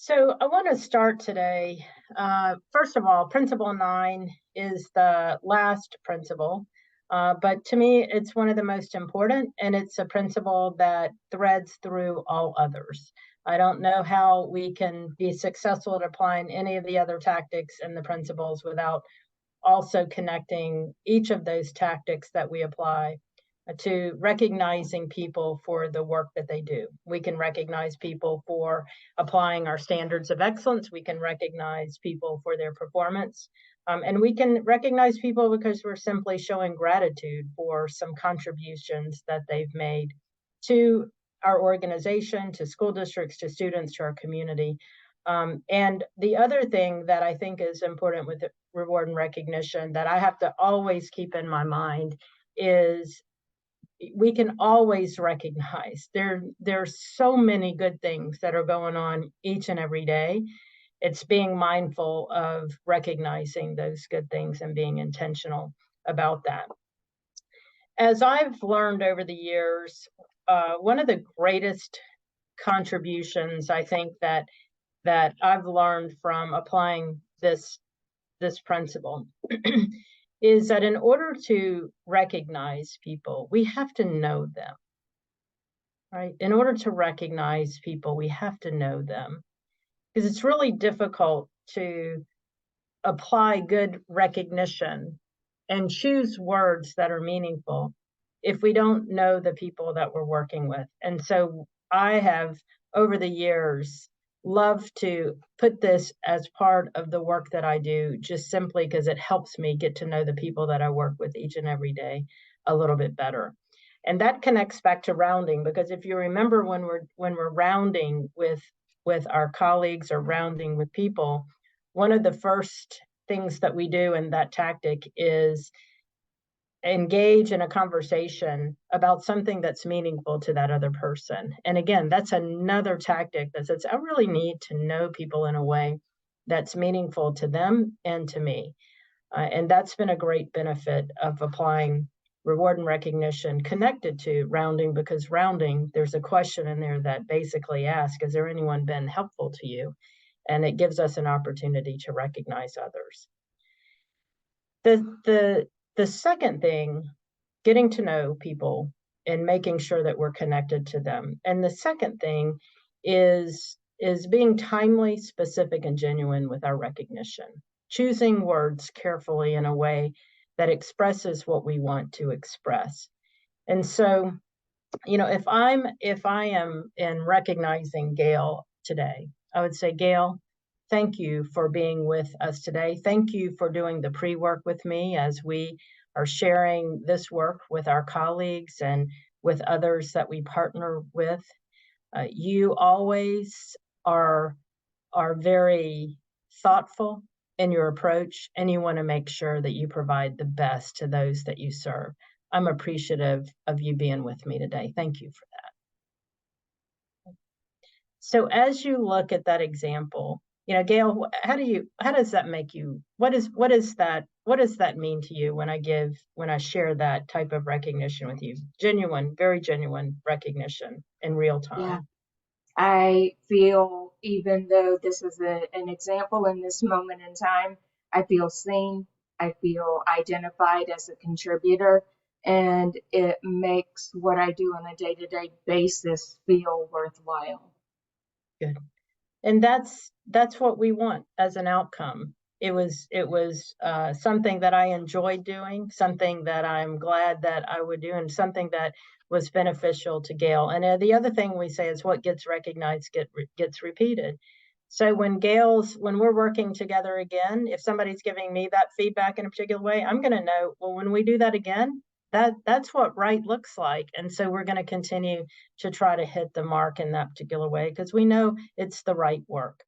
So I want to start today. First of all, Principle 9 is the last principle, but to me, it's one of the most important, and it's a principle that threads through all others. I don't know how we can be successful at applying any of the other tactics and the principles without also connecting each of those tactics that we apply to recognizing people for the work that they do. We can recognize people for applying our standards of excellence. We can recognize people for their performance. And we can recognize people because we're simply showing gratitude for some contributions that they've made to our organization, to school districts, to students, to our community. And the other thing that I think is important with reward and recognition that I have to always keep in my mind is we can always recognize there's so many good things that are going on each and every day. It's being mindful of recognizing those good things and being intentional about that. As I've learned over the years, one of the greatest contributions I think that I've learned from applying this principle is that in order to recognize people, we have to know them, right? In order to recognize people, we have to know them, because it's really difficult to apply good recognition and choose words that are meaningful if we don't know the people that we're working with. And so I have, over the years, love to put this as part of the work that I do, just simply because it helps me get to know the people that I work with each and every day a little bit better. And that connects back to rounding, because if you remember when we're rounding with our colleagues or rounding with people, one of the first things that we do in that tactic is engage in a conversation about something that's meaningful to that other person. And again, that's another tactic that says, I really need to know people in a way that's meaningful to them and to me. And that's been a great benefit of applying reward and recognition connected to rounding, because rounding, there's a question in there that basically asks, has there anyone been helpful to you? And it gives us an opportunity to recognize others. The second thing, getting to know people and making sure that we're connected to them. And the second thing is being timely, specific, and genuine with our recognition, choosing words carefully in a way that expresses what we want to express. And so, if I am in recognizing Gail today, I would say, Gail, thank you for being with us today. Thank you for doing the pre-work with me as we are sharing this work with our colleagues and with others that we partner with. You always are very thoughtful in your approach, and you want to make sure that you provide the best to those that you serve. I'm appreciative of you being with me today. Thank you for that. So as you look at that example, Gail, how does that make you? What does that mean to you when I share that type of recognition with you? Genuine, very genuine recognition in real time. Yeah, I feel, even though this is an example in this moment in time, I feel seen, I feel identified as a contributor, and it makes what I do on a day-to-day basis feel worthwhile. Good. And that's what we want as an outcome. It was something that I enjoyed doing, something that I'm glad that I would do, and something that was beneficial to Gail. And the other thing we say is what gets recognized gets repeated. So when we're working together again, if somebody's giving me that feedback in a particular way, I'm going to know, well, when we do that again, that's what right looks like. And so we're going to continue to try to hit the mark in that particular way, because we know it's the right work.